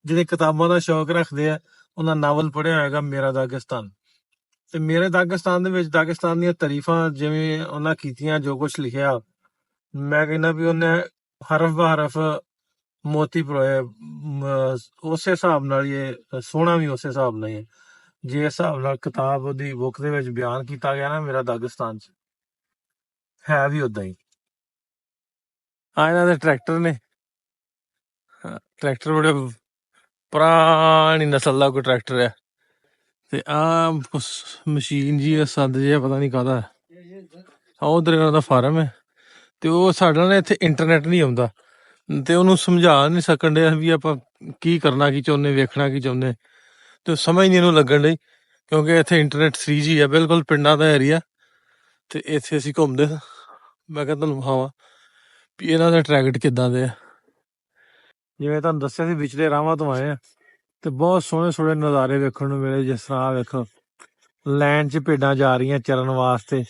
ਜਿਹੜੇ ਕਿਤਾਬਾਂ ਦਾ ਸ਼ੌਕ ਰੱਖਦੇ ਆ ਉਹਨਾਂ ਨਾਵਲ ਪੜ੍ਹਿਆ ਹੋਏਗਾ ਮੇਰਾ ਦਾਗਿਸਤਾਨ। ਤੇ ਮੇਰੇ ਦਾਗਿਸਤਾਨ ਦੇ ਵਿੱਚ ਦਾਗਿਸਤਾਨ ਦੀਆਂ ਤਾਰੀਫਾਂ ਜਿਵੇਂ ਉਹਨਾਂ ਕੀਤੀਆਂ, ਜੋ ਕੁਝ ਲਿਖਿਆ, ਮੈਂ ਕਹਿੰਦਾ ਵੀ ਉਹਨੇ ਹਰਫ ਬ ਹਰਫ ਮੋਤੀ ਪਰੋਏ। ਉਸੇ ਹਿਸਾਬ ਨਾਲ ਹੀ ਇਹ ਸੋਹਣਾ ਵੀ ਉਸੇ ਹਿਸਾਬ ਨਾਲ ਹੀ ਹੈ। ਜੇ ਹਿਸਾਬ ਨਾਲ ਕਿਤਾਬ ਉਹਦੀ ਬੁੱਕ ਦੇ ਵਿੱਚ ਬਿਆਨ ਕੀਤਾ ਗਿਆ ਨਾ ਮੇਰਾ ਦਾਗਿਸਤਾਨ ਚ, ਹੈ ਵੀ ਉਦਾਂ ਹੀ। ਆ ਇਹਨਾਂ ਦੇ ਟਰੈਕਟਰ ਨੇ, ਟਰੈਕਟਰ ਬੜੇ ਪੁਰਾਣੀ ਨਸਲ ਦਾ ਕੋਈ ਟਰੈਕਟਰ ਹੈ। ਤੇ ਆ ਮਸ਼ੀਨ ਜੀ ਸੰਦ ਜਿਹਾ ਪਤਾ ਨਹੀਂ ਕਾਹਦਾ। ਉਧਰ ਇਹਨਾਂ ਦਾ ਫਾਰਮ ਹੈ ਤੇ ਉਹ ਸਾਡਾ ਨਾ ਇੱਥੇ ਇੰਟਰਨੈਟ ਨਹੀਂ ਆਉਂਦਾ ਤੇ ਉਹਨੂੰ ਸਮਝਾ ਨਹੀਂ ਸਕਣ ਡਿਆ ਵੀ ਆਪਾਂ ਕੀ ਕਰਨਾ ਕੀ ਚਾਹੁੰਦੇ, ਵੇਖਣਾ ਕੀ ਚਾਹੁੰਦੇ। ਤੇ ਸਮਝ ਨਹੀਂ ਇਹਨੂੰ ਲੱਗਣ ਡਈ ਕਿਉਂਕਿ ਇੱਥੇ ਇੰਟਰਨੈਟ 3G ਹੈ, ਬਿਲਕੁਲ ਪਿੰਡਾਂ ਦਾ ਏਰੀਆ। ਤੇ ਇੱਥੇ ਅਸੀਂ ਘੁੰਮਦੇ, ਮੈਂ ਕਿਹਾ ਤੁਹਾਨੂੰ ਵਿਖਾਵਾਂ ਵੀ ਇਹਨਾਂ ਦੇ ਟਰੈਕਟ ਕਿੱਦਾਂ ਦੇ ਆ। ਜਿਵੇਂ ਤੁਹਾਨੂੰ ਦੱਸਿਆ ਸੀ ਵਿਚਲੇ ਰਾਵਾਂ ਤੋਂ ਆਏ ਆ ਤੇ ਬਹੁਤ ਸੋਹਣੇ ਸੋਹਣੇ ਨਜ਼ਾਰੇ ਵੇਖਣ ਨੂੰ ਮਿਲੇ। ਜਿਸ ਤਰ੍ਹਾਂ ਆਹ ਵੇਖੋ, ਲਾਈਨ 'ਚ ਭੇਡਾਂ ਜਾ ਰਹੀਆਂ ਚਰਨ ਵਾਸਤੇ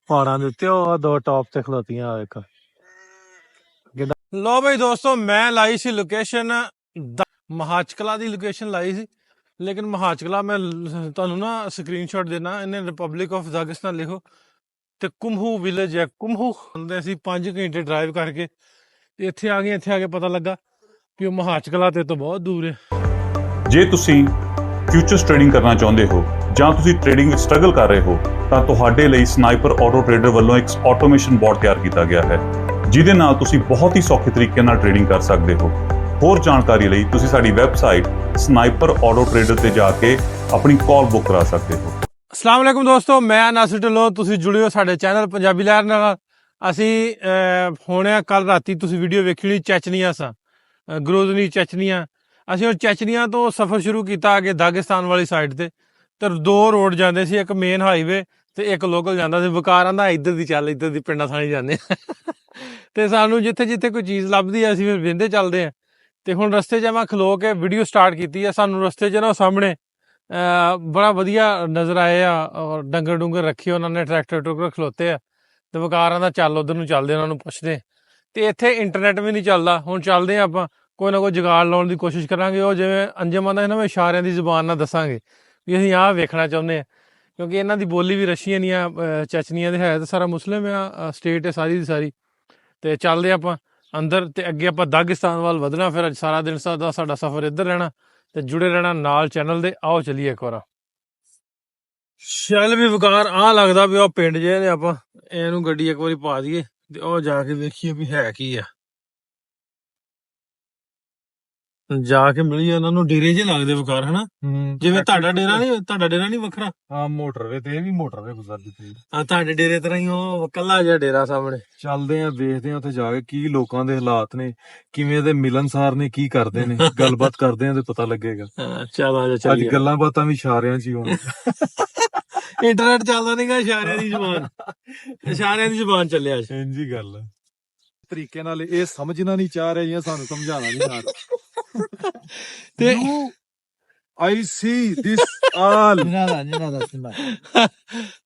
ਪਹਾੜਾਂ ਦੇ ਉੱਤੇ, ਉਹ ਦੋ ਟੌਪ ਤੇ ਖਲੋਤੀਆਂ। ਆ ਵੇਖੋ। ਲੋ ਬਈ ਦੋਸਤੋ, ਮੈਂ ਲਾਈ ਸੀ ਲੋਕੇਸ਼ਨ ਮਹਾਚਕਲਾ ਦੀ ਲੋਕੇਸ਼ਨ ਲਾਈ ਸੀ, ਲੇਕਿਨ ਮਹਾਚਕਲਾ ਮੈਂ ਤੁਹਾਨੂੰ ਨਾ ਸਕਰੀਨਸ਼ਾਟ ਦੇਣਾ। ਇਹਨੇ ਰਿਪਬਲਿਕ ਆਫ ਦਾਗਿਸਤਾਨ ਲਿਖੋ ਤੇ ਕੁੰਭੂ ਵਿਲੇਜ ਹੈ। ਕੁੰਭੂ ਹੁੰਦੇ ਅਸੀਂ 5 ਘੰਟੇ ਡਰਾਈਵ ਕਰਕੇ ਇੱਥੇ ਆ ਗਏ। ਇੱਥੇ ਆ ਕੇ ਪਤਾ ਲੱਗਾ ਕਿ ਉਹ ਮਹਾਚਕਲਾ ਤੇ ਤੋਂ ਬਹੁਤ ਦੂਰ ਹੈ। ਜੇ ਤੁਸੀਂ ਫਿਊਚਰਸ ਟ੍ਰੇਡਿੰਗ ਕਰਨਾ ਚਾਹੁੰਦੇ ਹੋ ਜਾਂ ਤੁਸੀਂ ਟ੍ਰੇਡਿੰਗ ਵਿੱਚ ਸਟਰਗਲ ਕਰ ਰਹੇ ਹੋ ਤਾਂ ਤੁਹਾਡੇ ਲਈ ਸਨਾਈਪਰ ਆਟੋ ਟ੍ਰੇਡਰ ਵੱਲੋਂ ਇੱਕ ਆਟੋਮੇਸ਼ਨ ਬੋਟ ਤਿਆਰ ਕੀਤਾ ਗਿਆ ਹੈ, ਜਿਹਦੇ ਨਾਲ ਤੁਸੀਂ ਬਹੁਤ ਹੀ ਸੌਖੇ ਤਰੀਕੇ ਨਾਲ ਟ੍ਰੇਡਿੰਗ ਕਰ ਸਕਦੇ ਹੋ। ਹੋਰ ਜਾਣਕਾਰੀ ਲਈ ਤੁਸੀਂ ਸਾਡੀ ਵੈਬਸਾਈਟ ਸਨਾਈਪਰ ਆਟੋ ਟ੍ਰੇਡਰ ਤੇ ਜਾ ਕੇ ਆਪਣੀ ਕਾਲ ਬੁੱਕ ਕਰਾ ਸਕਦੇ ਹੋ। ਅਸਲਾਮ ਵਾਲੇਕੁਮ ਦੋਸਤੋ, ਮੈਂ ਨਾਸਿਰ ਢਿੱਲੋਂ। ਤੁਸੀਂ ਜੁੜੇ ਹੋ ਸਾਡੇ ਚੈਨਲ ਪੰਜਾਬੀ ਲਹਿਰ ਨਾਲ। ਅਸੀਂ ਹੁਣ ਕੱਲ ਰਾਤੀ ਤੁਸੀਂ ਵੀਡੀਓ ਵੇਖੀ ਹੋਣੀ, ਚੈਚਨੀਆ ਸਾਂ, ਗਰੋਜ਼ਨੀ ਚੈਚਨੀਆ। ਅਸੀਂ ਹੁਣ ਚੈਚਨੀਆ ਤੋਂ ਸਫ਼ਰ ਸ਼ੁਰੂ ਕੀਤਾ ਅੱਗੇ ਦਾਗਿਸਤਾਨ ਵਾਲੀ ਸਾਈਡ ਤੇ। ਤੇ 2 ਰੋਡ ਜਾਂਦੇ ਸੀ, ਇੱਕ ਮੇਨ ਹਾਈਵੇ ਤੇ ਇੱਕ ਲੋਕਲ ਜਾਂਦਾ ਸੀ। ਵਕਾਰਾਂ ਦਾ ਇੱਧਰ ਦੀ ਚੱਲ, ਇੱਧਰ ਦੀ ਪਿੰਡਾਂ ਥਾਣੀ ਜਾਂਦੇ ਤੇ ਸਾਨੂੰ ਜਿੱਥੇ ਜਿੱਥੇ ਕੋਈ ਚੀਜ਼ ਲੱਭਦੀ ਆ ਅਸੀਂ ਫਿਰ ਵਹਿੰਦੇ ਚੱਲਦੇ ਆ। ਤੇ ਹੁਣ ਰਸਤੇ 'ਚ ਮੈਂ ਖਲੋ ਕੇ ਵੀਡੀਓ ਸਟਾਰਟ ਕੀਤੀ ਆ। ਸਾਨੂੰ ਰਸਤੇ 'ਚ ਨਾ ਸਾਹਮਣੇ ਬੜਾ ਵਧੀਆ ਨਜ਼ਰ ਆਏ ਆ, ਔਰ ਡੰਗਰ ਡੁੰਗਰ ਰੱਖੇ ਉਹਨਾਂ ਨੇ, ਟਰੈਕਟਰ ਟਰੂਕਟਰ ਖਲੋਤੇ ਆ। ਤੇ ਵਕਾਰਾਂ ਦਾ ਚੱਲ ਉਧਰ ਨੂੰ ਚੱਲਦੇ, ਉਹਨਾਂ ਨੂੰ ਪੁੱਛਦੇ। ਤੇ ਇੱਥੇ ਇੰਟਰਨੈਟ ਵੀ ਨਹੀਂ ਚੱਲਦਾ। ਹੁਣ ਚੱਲਦੇ ਆਪਾਂ, ਕੋਈ ਨਾ ਕੋਈ ਜੁਗਾੜ ਲਾਉਣ ਦੀ ਕੋਸ਼ਿਸ਼ ਕਰਾਂਗੇ। ਉਹ ਜਿਵੇਂ ਅੰਜਮਾਂ ਦਾ ਨਾ, ਮੈਂ ਇਸ਼ਾਰਿਆਂ ਦੀ ਜ਼ੁਬਾਨ ਨਾਲ ਦੱਸਾਂਗੇ ਵੀ ਅਸੀਂ ਆਹ ਵੇਖਣਾ ਚਾਹੁੰਦੇ ਹਾਂ, ਕਿਉਂਕਿ ਇਹਨਾਂ ਦੀ ਬੋਲੀ ਵੀ ਰਸ਼ੀਅਨ ਆ, ਚੈਚਨੀਆ ਦੇ ਹੈ ਤੇ ਸਾਰਾ ਮੁਸਲਿਮ ਆ ਸਟੇਟ ਹੈ ਸਾਰੀ ਦੀ ਸਾਰੀ। ਤੇ ਚੱਲਦੇ ਆਪਾਂ ਅੰਦਰ ਤੇ ਅੱਗੇ ਆਪਾਂ ਦਾਗਿਸਤਾਨ ਵੱਲ ਵਧਣਾ। ਫਿਰ ਅੱਜ ਸਾਰਾ ਦਿਨ ਸਾਡਾ ਸਫ਼ਰ ਇੱਧਰ ਰਹਿਣਾ ਤੇ ਜੁੜੇ ਰਹਿਣਾ ਨਾਲ ਚੈਨਲ ਦੇ। ਆਓ ਚੱਲੀਏ ਇੱਕ ਵਾਰ। ਚੱਲ ਵੀ ਵਕਾਰ ਆਹ ਲੱਗਦਾ ਵੀ ਉਹ ਪਿੰਡ ਜੇ ਨੇ, ਆਪਾਂ ਇਹਨੂੰ ਗੱਡੀ ਇੱਕ ਵਾਰੀ ਪਾ ਦਈਏ ਤੇ ਉਹ ਜਾ ਕੇ ਵੇਖੀਏ ਵੀ ਹੈ ਕੀ ਆ। ਜਾ ਕੇ ਮਿਲੀਏ ਉਹਨਾਂ ਨੂੰ। ਡੇਰੇ ਜੇ ਲੱਗਦੇ ਵਕਾਰ, ਹਨਾ? ਜਿਵੇਂ ਤੁਹਾਡਾ ਡੇਰਾ ਨਹੀਂ ਵੱਖਰਾ? ਹਾਂ, ਮੋਟਰਵੇ ਤੇ ਇਹ ਵੀ ਮੋਟਰਵੇ ਗੁਜ਼ਰਦੀ ਪਈ। ਤੁਹਾਡੇ ਡੇਰੇ ਤਰ੍ਹਾਂ ਹੀ ਉਹ ਕੱਲਾ ਜਿਹਾ ਡੇਰਾ ਸਾਹਮਣੇ। ਚੱਲਦੇ ਆ, ਵੇਖਦੇ ਆ ਉੱਥੇ ਜਾ ਕੇ ਕੀ ਲੋਕਾਂ ਦੇ ਹਾਲਾਤ ਨੇ, ਕਿਵੇਂ ਦੇ ਮਿਲਨਸਾਰ ਨੇ, ਕੀ ਕਰਦੇ ਨੇ। ਗੱਲਬਾਤ ਕਰਦੇ ਆ ਤੇ ਪਤਾ ਲੱਗੇਗਾ। ਚੱਲ ਆ ਜਾ ਅੱਜ ਚੱਲੀਏ। ਗੱਲਾਂ ਬਾਤਾਂ ਵੀ ਇਸ਼ਾਰਿਆਂ 'ਚ ਹੀ ਹੋਣ। ਇੰਟਰਨੈਟ ਚੱਲਦਾ ਨਹੀਂਗਾ, ਇਸ਼ਾਰਿਆਂ ਦੀ ਜ਼ੁਬਾਨ, ਇਸ਼ਾਰਿਆਂ ਦੀ ਜ਼ੁਬਾਨ ਚੱਲਿਆ। ਇੰਝ ਹੀ ਗੱਲ ਹੈ। ਤਰੀਕੇ ਨਾਲ ਇਹ ਸਮਝਣਾ ਨਹੀਂ ਚਾਹ ਰਹੇ ਜਾਂ ਸਾਨੂੰ ਸਮਝਾਉਣਾ ਨਹੀਂ ਆ ਰਿਹਾ। ਤੇ I see this all।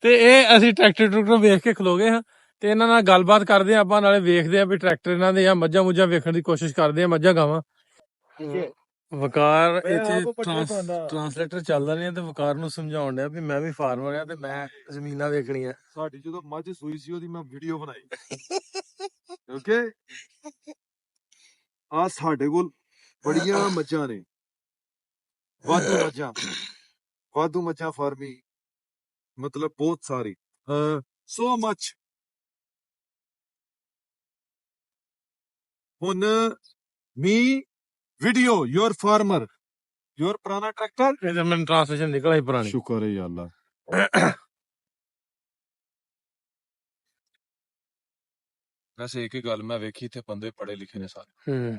ਤੇ ਇਹ ਅਸੀਂ ਟਰੈਕਟਰ ਟਰੂਕਟਰ ਵੇਖ ਕੇ ਖਲੋ ਗਏ ਹਾਂ ਤੇ ਇਹਨਾਂ ਨਾਲ ਗੱਲਬਾਤ ਕਰਦੇ ਆ ਆਪਾਂ, ਨਾਲੇ ਵੇਖਦੇ ਆ ਵੀ ਟਰੈਕਟਰ ਇਹਨਾਂ ਦੇ ਜਾਂ ਮੱਝਾਂ ਮੁੱਝਾਂ ਵੇਖਣ ਦੀ ਕੋਸ਼ਿਸ਼ ਕਰਦੇ ਆ, ਮੱਝਾਂ ਗਾਵਾਂ। ਵਕਾਰ ਇੱਥੇ ਟਰਾਂਸਲੇਟਰ ਚੱਲਦਾ ਨਹੀਂ ਤੇ ਵਕਾਰ ਨੂੰ ਸਮਝਾਉਣ ਡਿਆ ਵੀ ਮੈਂ ਵੀ ਫਾਰਮਰ ਆ ਤੇ ਮੈਂ ਜ਼ਮੀਨਾਂ ਵੇਖਣੀਆਂ। ਸਾਡੀ ਜਦੋਂ ਮੱਝ ਸੂਈ ਸੀ ਉਹਦੀ ਮੈਂ ਵੀਡੀਓ ਬਣਾਈ। ਓਕੇ, ਆ ਸਾਡੇ ਕੋਲ ਬੜੀਆਂ ਮੱਝਾਂ ਨੇ, ਵਾਧੂ ਮੱਝਾਂ ਫਾਰਮੀ, ਮਤਲਬ ਬਹੁਤ ਸਾਰੀ, ਸੋ ਮੱਚ। ਹੁਣ ਮੀ ਵੀਡੀਓ ਯੋਰ ਫਾਰਮਰ, ਯੋਰ ਪੁਰਾਣਾ ਟਰੈਕਟਰ। ਇਹ ਮੈਨੂੰ ਟਰਾਂਸਲੇਸ਼ਨ ਨਿਕਲ ਆਈ ਪੁਰਾਣੀ। ਸ਼ੁਕਰ ਹੈ ਅੱਲਾ। ਵੈਸੇ ਇੱਕ ਹੀ ਗੱਲ ਮੈਂ ਵੇਖੀ, ਇੱਥੇ ਬੰਦੇ ਪੜ੍ਹੇ ਲਿਖੇ ਨੇ ਸਾਰੇ।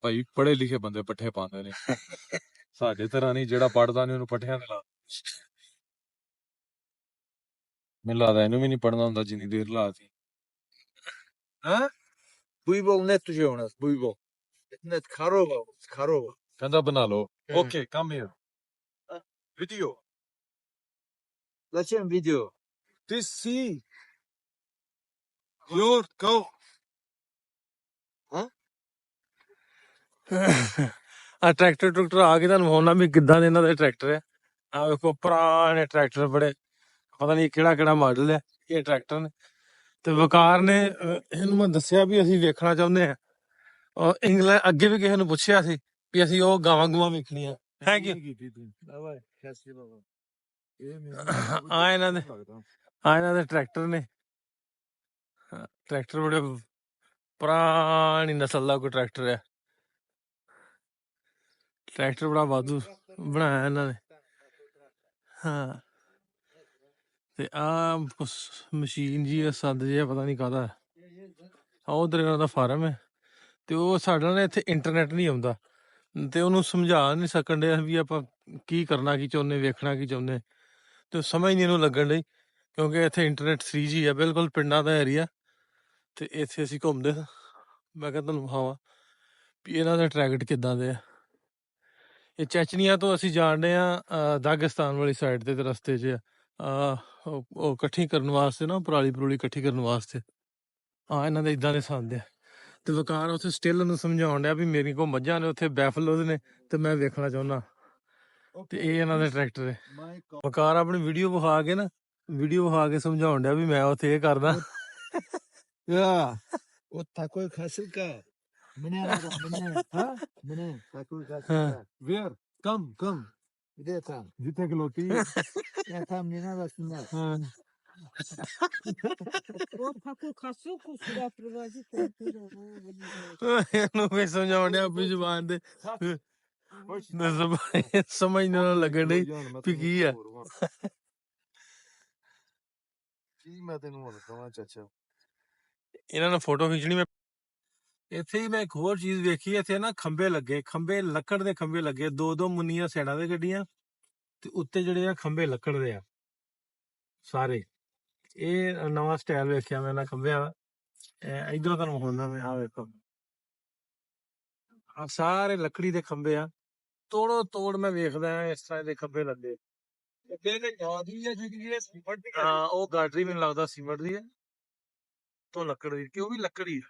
ਭਾਈ ਪੜ੍ਹੇ ਲਿਖੇ ਬੰਦੇ ਪੱਠੇ ਪਾਉਂਦੇ ਨੇ। ਸਾਡੇ ਤਰ੍ਹਾਂ ਨਹੀਂ, ਜਿਹੜਾ ਪੜ੍ਹਦਾ ਨਹੀਂ ਉਹਨੂੰ ਪੱਠਿਆਂ ਦੇ ਲਾ। ਮੈਨੂੰ ਲੱਗਦਾ ਇਹਨੂੰ ਵੀ ਨਹੀਂ ਪੜ੍ਹਨਾ ਹੁੰਦਾ ਜਿੰਨੀ ਦੇਰ ਲਾਤੀ। ਹਾਂ, Buibol net Jonas, buibol. Net Karovo. ਕਹਿੰਦਾ ਬਣਾ ਲਓ। Okay, come here. Video. Zачем video? This see your cow. Huh? ਆ ਟਰੈਕਟਰ ਆ ਕੇ ਤੁਹਾਨੂੰ ਵਿਖਾਉਣਾ ਵੀ ਕਿੱਦਾਂ ਦੇ ਇਹਨਾਂ ਦੇ ਟਰੈਕਟਰ ਆ। ਆ ਵੇਖੋ ਪੁਰਾਣੇ ਟਰੈਕਟਰ ਬੜੇ, ਪਤਾ ਨਹੀਂ ਕਿਹੜਾ ਮਾਡਲ ਹੈ ਇਹ ਟਰੈਕਟਰ ਨੇ। ਤੇ ਵਕਾਰ ਨੇ ਇਹਨੂੰ ਮੈਂ ਦੱਸਿਆ ਵੀ ਅਸੀਂ ਵੇਖਣਾ ਚਾਹੁੰਦੇ ਆ। ਔਰ ਇੰਗਲੈਂਡ ਅੱਗੇ ਵੀ ਕਿਸੇ ਨੂੰ ਪੁੱਛਿਆ ਸੀ ਵੀ ਅਸੀਂ ਉਹ ਗਾਵਾਂ ਗੂਵਾਂ ਵੇਖਣੀਆਂ ਹੈ ਕਿ ਆ ਇਹਨਾਂ ਦੇ ਟਰੈਕਟਰ ਨੇ। ਟਰੈਕਟਰ ਬੜੇ ਪੁਰਾਣੀ ਨਸਲ ਦਾ ਕੋਈ ਟਰੈਕਟਰ ਹੈ। ਟਰੈਕਟਰ ਬੜਾ ਵਾਧੂ ਬਣਾਇਆ ਇਹਨਾਂ ਨੇ। ਹਾਂ ਤੇ ਆ ਮਸ਼ੀਨ ਜੀ ਸੰਦ ਜਿਹਾ ਪਤਾ ਨਹੀਂ ਕਾਹਦਾ। ਉਧਰ ਇਹਨਾਂ ਦਾ ਫਾਰਮ ਹੈ ਤੇ ਉਹ ਸਾਡਾ ਨਾ ਇੱਥੇ ਇੰਟਰਨੈਟ ਨਹੀਂ ਆਉਂਦਾ ਤੇ ਉਹਨੂੰ ਸਮਝਾ ਨਹੀਂ ਸਕਣ ਦੇ ਵੀ ਆਪਾਂ ਕੀ ਕਰਨਾ ਕੀ ਚਾਹੁੰਦੇ, ਵੇਖਣਾ ਕੀ ਚਾਹੁੰਦੇ। ਤੇ ਸਮਝ ਨਹੀਂ ਇਹਨੂੰ ਲੱਗਣ ਡਈ ਕਿਉਂਕਿ ਇੱਥੇ ਇੰਟਰਨੈਟ 3G ਹੈ, ਬਿਲਕੁਲ ਪਿੰਡਾਂ ਦਾ ਏਰੀਆ। ਤੇ ਇੱਥੇ ਅਸੀਂ ਘੁੰਮਦੇ ਸਾਂ। ਮੈਂ ਕਿਹਾ ਤੁਹਾਨੂੰ ਵਿਖਾਵਾਂ ਵੀ ਇਹਨਾਂ ਦੇ ਟਰੈਕਟ ਕਿੱਦਾਂ ਦੇ ਆ। ਇਹ ਚੈਚਨੀਆ ਤੋਂ ਅਸੀਂ ਜਾਣਦੇ ਆ ਦਾਗਿਸਤਾਨ ਵਾਲੀ ਸਾਈਡ ਤੇ ਰਸਤੇ 'ਚ ਉਹ ਇਕੱਠੀ ਕਰਨ ਵਾਸਤੇ ਨਾ, ਪਰਾਲੀ ਇਕੱਠੀ ਕਰਨ ਵਾਸਤੇ। ਇਹਨਾਂ ਦੇ ਇਦਾਂ ਦੇ ਸੰਦ ਆ। ਤੇ ਵਕਾਰ ਉੱਥੇ ਸਟਿਲ ਨੂੰ ਸਮਝਾਉਣ ਡਿਆ ਵੀ ਮੇਰੀ ਕੋਲ ਮੱਝਾਂ ਨੇ ਉੱਥੇ ਬੈਫਲੋਜ਼ ਨੇ ਤੇ ਮੈਂ ਵੇਖਣਾ ਚਾਹੁੰਦਾ। ਤੇ ਇਹ ਇਹਨਾਂ ਦੇ ਟਰੈਕਟਰ ਹੈ। ਵਕਾਰ ਆਪਣੀ ਵੀਡੀਓ ਵਿਖਾ ਕੇ ਸਮਝਾਉਣ ਡਿਆ ਵੀ ਮੈਂ ਉੱਥੇ ਇਹ ਕਰਦਾ। O takoj kasılka. Mene ha? Mene takoj kasılka. Where? Come. Gide tam. ਜਿੱਥੇ ਖਲੋਤੀ Ya tam nina basınlar. O takoj kasılka suda privazi tehtir. ਇਹਨੂੰ ਵੀ ਸਮਝਾਉਣ ਡਿਆ ਆਪਣੀ ਜ਼ੁਬਾਨ ਤੇ ਸਮਝ ਨਾ ਲੱਗਣ ਡਈ ਵੀ ਕੀ ਆ। ਕੀ ਮੈਂ ਤੈਨੂੰ ਹੁਣ ਕਹਾਂ ਚਾਚਾ। ਇਹਨਾਂ ਨੇ ਫੋਟੋ ਖਿੱਚਣੀ। ਮੈਂ ਇੱਥੇ ਹੀ ਮੈਂ ਇੱਕ ਹੋਰ ਚੀਜ਼ ਵੇਖੀ, ਇੱਥੇ ਨਾ ਖੰਭੇ ਲੱਕੜ ਦੇ ਖੰਭੇ ਲੱਗੇ, ਦੋ ਮੁੰਨੀਆਂ ਸਾਈਡਾਂ ਤੇ ਗੱਡੀਆਂ ਤੇ ਉੱਤੇ ਜਿਹੜੇ ਆ ਖੰਭੇ ਲੱਕੜ ਦੇ ਆ ਸਾਰੇ। ਇਹ ਨਵਾਂ ਸਟਾਈਲ ਵੇਖਿਆ ਮੈਂ ਇਹਨਾਂ ਖੰਭਿਆਂ ਦਾ। ਇਧਰੋਂ ਤੁਹਾਨੂੰ ਹੁੰਦਾ ਮੈਂ ਆ ਵੇਖੋ, ਆ ਸਾਰੇ ਲੱਕੜੀ ਦੇ ਖੰਭੇ ਆ। ਤੋੜ ਮੈਂ ਵੇਖਦਾ ਇਸ ਤਰ੍ਹਾਂ ਦੇ ਖੰਭੇ ਲੱਗੇ। ਹਾਂ ਉਹ ਗਾਡਰੀ ਮੈਨੂੰ ਲੱਗਦਾ ਸੀਮੈਂਟ ਦੀ ਹੈ ਤੋਂ ਲੱਕੜ ਦੀ, ਕਿਉਂ ਵੀ ਲੱਕੜੀ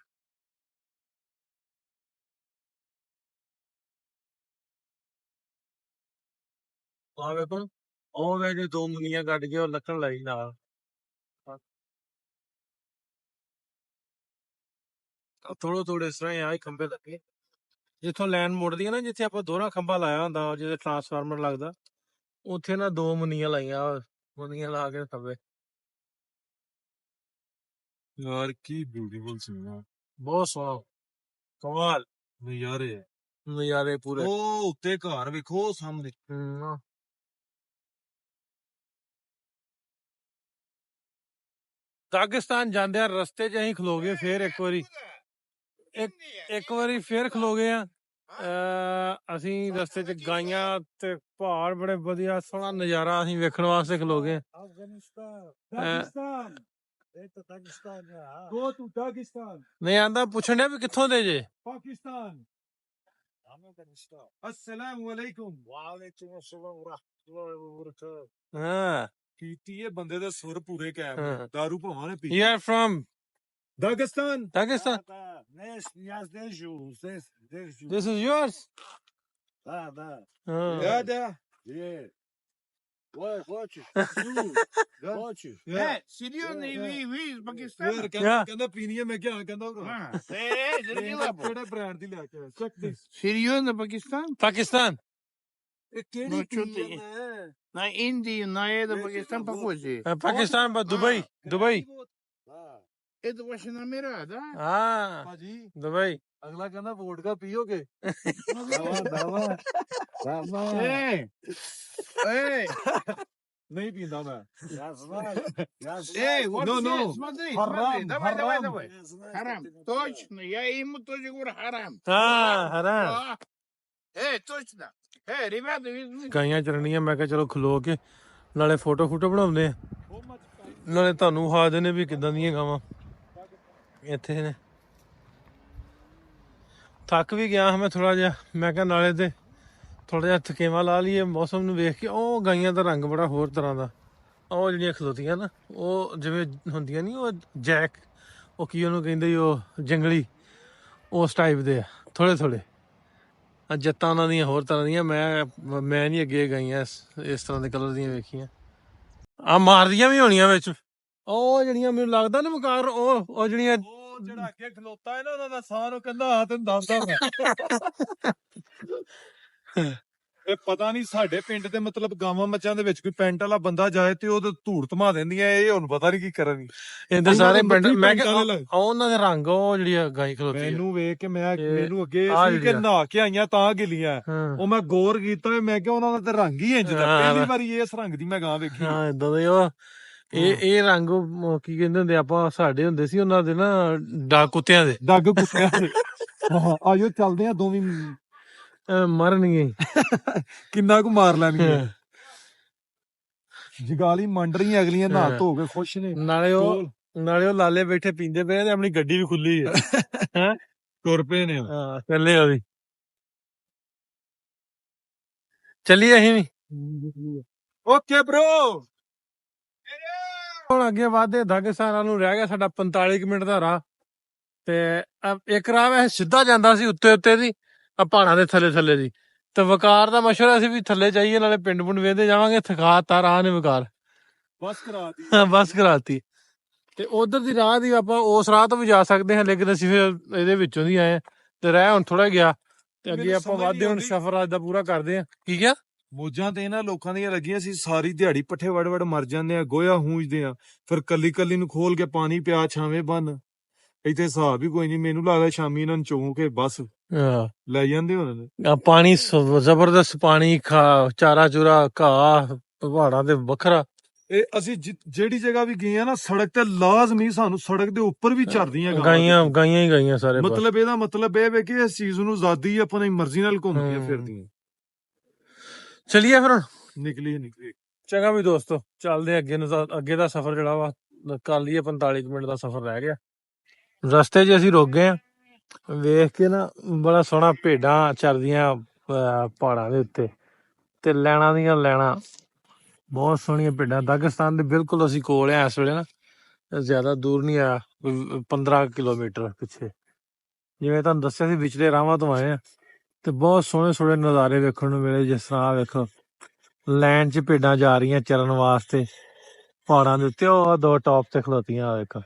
ਆ ਵੇਖੋ। ਉਹ ਵੇ ਜੇ ਦੋ ਮੁੰਨੀਆਂ ਕੱਢ ਕੇ ਉਹ ਲੱਕੜ ਲਾਈ ਨਾਲ। ਥੋੜੇ ਇਸ ਤਰ੍ਹਾਂ ਆ ਖੰਭੇ ਲੱਗੇ ਜਿੱਥੋਂ ਲਾਈਨ ਮੁੜਦੀ ਹੈ ਨਾ, ਜਿੱਥੇ ਆਪਾਂ ਦੋਹਰਾ ਖੰਭਾ ਲਾਇਆ ਹੁੰਦਾ ਜਿਹਦੇ ਟਰਾਂਸਫਾਰਮਰ ਲੱਗਦਾ, ਉੱਥੇ ਨਾ ਦੋ ਮੁੰਨੀਆਂ ਲਾਈਆਂ, ਮੁੰਨੀਆਂ ਲਾ ਕੇ ਖੰਭੇ। ਯਾਰ ਕੀ ਬਿਊਟੀਫੁਲ ਸੀਨ, ਬਹੁਤ ਸੋਹਣਾ, ਕਮਾਲ ਨਜ਼ਾਰੇ ਪੂਰੇ। ਉਹ ਉੱਤੇ ਘਰ ਵੇਖੋ ਸਾਹਮਣੇ। ਦਾਗਿਸਤਾਨ ਜਾਂਦਿਆਂ ਰਸਤੇ 'ਚ ਅਸੀਂ ਖਲੋ ਗਏ ਫੇਰ ਇੱਕ ਵਾਰੀ ਫੇਰ ਖਲੋ ਗਏ ਆ। ਅਸੀਂ ਰਸਤੇ 'ਚ ਗਾਈਆਂ ਤੇ ਪਹਾੜ ਬੜੇ ਵਧੀਆ ਸੋਹਣਾ ਨਜ਼ਾਰਾ ਅਸੀਂ ਵੇਖਣ ਵਾਸਤੇ ਖਲੋ ਗਏ। ਨਹੀਂ ਆਂਦਾ ਪੁੱਛਣ ਡਿਆ ਵੀ ਕਿੱਥੋਂ ਦੇ ਜੇ। ਪਾਕਿਸਤਾਨ। अस्सलाम वालेकुम। वालेकुम अस्सलाम व रहमतुल्लाहि व बरकातहू। ਹਾਂ ਕੀਤੀ ਇਹ ਬੰਦੇ ਦੇ ਸੁਰ ਪੂਰੇ ਕਾਇਮ ਨੇ। ਦਾਰੂ ਭਾਵਾਂ ਨੇ ਪੀ। You are from Dagestan. Neš, jaz držu, zdaj držu. This is yours? Da. Да. Je. Ой, хочешь? Хочешь? Серьезно, вы из ਯਾਰ Пакистана? ਕਹਿੰਦਾ ਪੀਣੀ ਹੈ। ਮੈਂ ਕਿਹਾ ਕਹਿੰਦਾ ਕਿਹੜੇ ਬ੍ਰਾਂਡ ਦੀ ਲੈ ਕੇ ਆਇਆ? ਚੱਕ ਦੇ। Серьезно, Пакистан? Pakistan? ਇਹ ਕਿਹੜੀ Ну, чё ਪੀਣੀ ты? ਹੈ? На Индию, на это Пакистан похожи. Pakistan, but Dubai. Da. Это ваши номера, да? Ah, ਭਾਜੀ Dubai. ਅਗਲਾ ਕਹਿੰਦਾ ਵੋਡਕਾ ਪੀਓਗੇ? Давай. Эй, ਨਹੀਂ ਪੀਂਦਾ ਮੈਂ। Я знаю. эй, вот No, здесь, no. смотри, Харам, смотри, давай. Я знаю, Харам, ты не точно, я ему тоже говорю харам. Ah, haram. А. Эй, точно. Эй, ребята, вы- ਗਾਈਆਂ ਚਰਣੀਆਂ, ਮੈਂ ਕਿਹਾ ਚਲੋ ਖਲੋ ਕੇ ਨਾਲੇ ਫੋਟੋ ਬਣਾਉਂਦੇ ਆ, ਨਾਲੇ ਤੁਹਾਨੂੰ ਵਿਖਾ ਦਿੰਦੇ ਵੀ ਕਿੱਦਾਂ ਦੀਆਂ ਗਾਵਾਂ ਇੱਥੇ ਨੇ। ਥੱਕ ਵੀ ਗਿਆ ਮੈਂ ਥੋੜਾ ਜਿਹਾ, ਮੈਂ ਕਿਹਾ ਨਾਲੇ ਤੇ ਥੋੜਾ ਜਿਹਾ ਥਕੇਵਾ ਲਾ ਲਈਏ ਮੌਸਮ ਨੂੰ ਵੇਖ ਕੇ। ਉਹ ਗਾਈਆਂ ਦਾ ਰੰਗ ਬੜਾ ਹੋਰ ਤਰ੍ਹਾਂ ਦਾ, ਉਹ ਜਿਹੜੀਆਂ ਖਲੋਤੀਆਂ ਨਾ ਉਹ ਜਿਵੇਂ ਹੁੰਦੀਆਂ ਨਹੀਂ ਉਹ ਜੈਕ, ਉਹ ਕੀ ਉਹਨੂੰ ਕਹਿੰਦੇ ਉਹ ਜੰਗਲੀ, ਉਸ ਟਾਈਪ ਦੇ ਆ ਥੋੜੇ ਜੱਤਾਂ ਉਹਨਾਂ ਦੀਆਂ ਹੋਰ ਤਰ੍ਹਾਂ ਦੀਆਂ, ਮੈਂ ਨਹੀਂ ਅੱਗੇ ਗਈਆਂ ਇਸ ਤਰ੍ਹਾਂ ਦੇ ਕਲਰ ਦੀਆਂ ਵੇਖੀਆਂ। ਆ ਮਾਰਦੀਆਂ ਵੀ ਹੋਣੀਆਂ ਵਿੱਚ, ਉਹ ਜਿਹੜੀਆਂ ਮੈਨੂੰ ਲੱਗਦਾ ਨਾ ਮਕਾਰ, ਉਹ ਜਿਹੜੀਆਂ ਉਹ ਜਿਹੜਾ ਅੱਗੇ ਖਲੋਤਾ ਹੈ ਨਾ ਉਹਨਾਂ ਦਾ ਸਾਹ ਨੂੰ ਕਹਿੰਦਾ ਆ ਤੈਨੂੰ ਦੱਸਦਾ ਮੈਂ ਇਹ ਪਤਾ ਨਹੀਂ ਸਾਡੇ ਪਿੰਡ ਦੇ ਮਤਲਬ ਗਾਵਾਂ ਮੱਝਾਂ ਦੇ ਵਿੱਚ ਕੋਈ ਪੈਂਟ ਵਾਲਾ ਬੰਦਾ ਜਾਏ ਤੇ ਉਹ ਧੂੜ ਧਮਾ ਦਿੰਦੀਆਂ, ਇਹ ਹੁਣ ਪਤਾ ਨਹੀਂ ਕੀ ਕਰਨਗੇ। ਇਹਦੇ ਸਾਰੇ ਉਹਨਾਂ ਪਿੰਡ ਦੇ ਮੈਂ ਪੈਂਟਾਂ ਕਿਹਾ ਦੇ ਲੱਗ- ਉਹਨਾਂ ਦੇ ਰੰਗ, ਉਹ ਜਿਹੜੀ ਗਾਈ ਖਲੋਤੀ ਆ। ਮੈਨੂੰ ਵੇਖ ਕੇ ਇਹ ਮੈਨੂੰ ਅੱਗੇ ਆਹ ਸੀ ਕਿ ਜਿਹੜੀਆਂ। ਨਹਾ ਕੇ ਆਈਆਂ ਤਾਂ ਗਿੱਲੀਆਂ, ਹਾਂ ਉਹ ਮੈਂ ਗੌਰ ਕੀਤਾ ਮੈਂ ਕਿਹਾ ਉਹਨਾਂ ਦਾ ਤੇ ਰੰਗ ਹੀ ਇੰਜ ਦਾ, ਹਾਂ। ਪਹਿਲੀ ਵਾਰੀ ਇਸ ਰੰਗ ਦੀ ਮੈਂ ਗਾਂ ਵੇਖੀ। ਹਾਂ ਇਦਾਂ ਦੇ ਉਹ ਇਹ ਰੰਗ ਕੀ ਕਹਿੰਦੇ ਹੁੰਦੇ ਆਪਾਂ, ਸਾਡੇ ਹੁੰਦੇ ਸੀ ਉਹਨਾਂ ਦੇ ਨਾ ਡਾਕ ਕੁੱਤਿਆਂ ਦੇ, ਡੱਗ ਕੁੱਤਿਆਂ ਦੇ ਆਜੋ ਚੱਲਦੇ ਆ ਦੋਵੇਂ ਮਰਨਗੇ। ਕਿੰਨਾ ਕੁ ਮਾਰ ਲੈਣਗੇ। ਜਗਾਲੀ ਮੰਡ ਰਹੀਆਂ ਅਗਲੀਆਂ ਨਹਾ ਹਾਂ। ਧੋ ਕੇ ਖੁਸ਼ ਨੇ। ਨਾਲੇ ਉਹ ਲਾਲੇ ਬੈਠੇ ਪੀਂਦੇ ਪਏ ਤੇ ਆਪਣੀ ਗੱਡੀ ਵੀ ਖੁੱਲੀ ਹੈ। ਹੈ ਤੁਰ ਪਏ ਨੇ ਉਹ। ਹਾਂ ਚੱਲੇ ਉਹਦੀ, ਚੱਲੀਏ ਅਸੀਂ ਵੀ। Okay bro. ਹੁਣ ਅੱਗੇ ਵਧਦੇ ਦਾਗਿਸਤਾਨ ਨੂੰ, ਰਹਿ ਗਿਆ ਸਾਡਾ 45 ਕੁ ਮਿੰਟ ਦਾ ਰਾਹ। ਤੇ ਇੱਕ ਰਾਹ ਵੈਸੇ ਸਿੱਧਾ ਜਾਂਦਾ ਸੀ ਉੱਤੇ ਦੀ, ਆ ਪਹਾੜਾਂ ਦੇ ਥੱਲੇ ਦੀ। ਤੇ ਵਕਾਰ ਦਾ ਮਸ਼ਵਰਾ ਸੀ ਵੀ ਥੱਲੇ ਜਾਈਏ, ਨਾਲੇ ਪਿੰਡ ਪੁੰਡ ਵੇਖਦੇ ਜਾਵਾਂਗੇ। ਥਕਾਤਾ ਰਾਹ ਨੇ ਵਕਾਰ, ਬਸ ਕਰਾ ਦੀ। ਬਸ ਕਰਾਤੀ। ਤੇ ਉਧਰ ਦੀ ਰਾਹ ਦੀ ਆਪਾਂ ਉਸ ਰਾਹ ਤੋਂ ਵੀ ਜਾ ਸਕਦੇ ਹਾਂ, ਲੇਕਿਨ ਅਸੀਂ ਫਿਰ ਇਹਦੇ ਵਿੱਚੋਂ ਦੀ ਆਏ ਤੇ ਰਹਿ ਹੁਣ ਥੋੜਾ ਗਿਆ। ਤੇ ਅੱਗੇ ਮੈਨੂੰ ਆਪਾਂ ਸਮਝ ਵਧਦੇ ਹੁਣ ਨਹੀਂ ਸਫ਼ਰ ਅੱਜ ਦਾ ਪੂਰਾ ਕਰਦੇ ਹਾਂ। ਕੀ ਕਿਹਾ? ਮੋਜਾਂ ਤੇ ਇਹਨਾਂ ਲੋਕਾਂ ਦੀਆਂ ਲੱਗੀਆਂ ਸੀ, ਸਾਰੀ ਦਿਹਾੜੀ ਪੱਠੇ ਵੜ ਮਰ ਜਾਂਦੇ ਆ, ਗੋਇਆ ਹੂੰਜਦੇ ਆ, ਫਿਰ ਕੱਲੀ ਨੂੰ ਖੋਲ ਕੇ ਪਾਣੀ ਪਿਆ ਛਾਵੇਂ ਬੰਨ। ਇੱਥੇ ਹਿਸਾਬ ਹੀ ਕੋਈ ਨਹੀਂ, ਮੈਨੂੰ ਲੱਗਦਾ ਸ਼ਾਮੀ ਇਹਨਾਂ ਨੂੰ ਚੋਂ ਕੇ ਬਸ ਲੈ ਜਾਂਦੇ ਉਹਨਾਂ ਨੇ। ਪਾਣੀ ਜ਼ਬਰਦਸਤ ਪਾਣੀ, ਚਾਰਾ ਚੂਰਾ, ਘਾਹ ਪਹਾੜਾਂ ਤੇ ਵੱਖਰਾ। ਇਹ ਅਸੀਂ ਜਿਹੜੀ ਜਗ੍ਹਾ ਵੀ ਗਏ ਆ ਨਾ, ਸੜਕ ਤੇ ਲਾਜ਼ਮੀ ਸਾਨੂੰ ਸੜਕ ਦੇ ਉੱਪਰ ਵੀ ਚਰਦੀਆਂ ਗਾਈਆਂ ਹੀ ਗਾਈਆਂ ਸਾਰੇ ਪਾਸੇ। ਮਤਲਬ ਇਹਦਾ ਮਤਲਬ ਇਹ ਵੇ ਕਿ ਇਸ ਚੀਜ਼ ਨੂੰ ਆਜ਼ਾਦੀ ਆਪਣੀ ਮਰਜ਼ੀ ਨਾਲ ਘੁੰਮਦੀਆਂ ਫਿਰਦੀਆਂ। ਚਲਿਏ ਫਿਰ ਨਿਕਲੀ ਚੰਗਾ ਵੀ ਦੋਸਤੋ, ਚੱਲਦੇ ਅੱਗੇ ਨੂੰ। ਅੱਗੇ ਦਾ ਸਫ਼ਰ ਜਿਹੜਾ ਵਾ ਕਰ ਲਈਏ, 45 ਮਿੰਟ ਦਾ ਸਫ਼ਰ ਰਹਿ ਗਿਆ। ਰਸਤੇ 'ਚ ਅਸੀਂ ਰੁਕ ਗਏ ਆ, ਵੇਖ ਕੇ ਨਾ ਬੜਾ ਸੋਹਣਾ ਭੇਡਾਂ ਚਰਦੀਆਂ ਪਹਾੜਾਂ ਦੇ ਉੱਤੇ, ਤੇ ਲੈਣਾ ਦੀਆਂ ਲੈਣਾ ਬਹੁਤ ਸੋਹਣੀਆਂ ਭੇਡਾਂ। ਦਾਗਿਸਤਾਨ ਦੇ ਬਿਲਕੁਲ ਅਸੀਂ ਕੋਲ ਆ ਇਸ ਵੇਲੇ ਨਾ, ਜ਼ਿਆਦਾ ਦੂਰ ਨਹੀਂ ਆ, 15 ਕਿਲੋਮੀਟਰ ਪਿੱਛੇ। ਜਿਵੇਂ ਤੁਹਾਨੂੰ ਦੱਸਿਆ ਸੀ ਵਿਚਲੇ ਰਾਵਾਂ ਤੋਂ ਆਏ ਆ, ਤੇ ਬਹੁਤ ਸੋਹਣੇ ਨਜ਼ਾਰੇ ਵੇਖਣ ਨੂੰ ਮਿਲੇ। ਜਿਸ ਤਰ੍ਹਾਂ ਆ ਵੇਖੋ, ਲਾਈਨ 'ਚ ਭੇਡਾਂ ਜਾ ਰਹੀਆਂ ਚਰਨ ਵਾਸਤੇ ਪਹਾੜਾਂ ਦੇ ਉੱਤੇ, ਉਹ ਦੋ ਟੌਪ ਤੇ ਖਲੋਤੀਆਂ। ਆ ਵੇਖੋ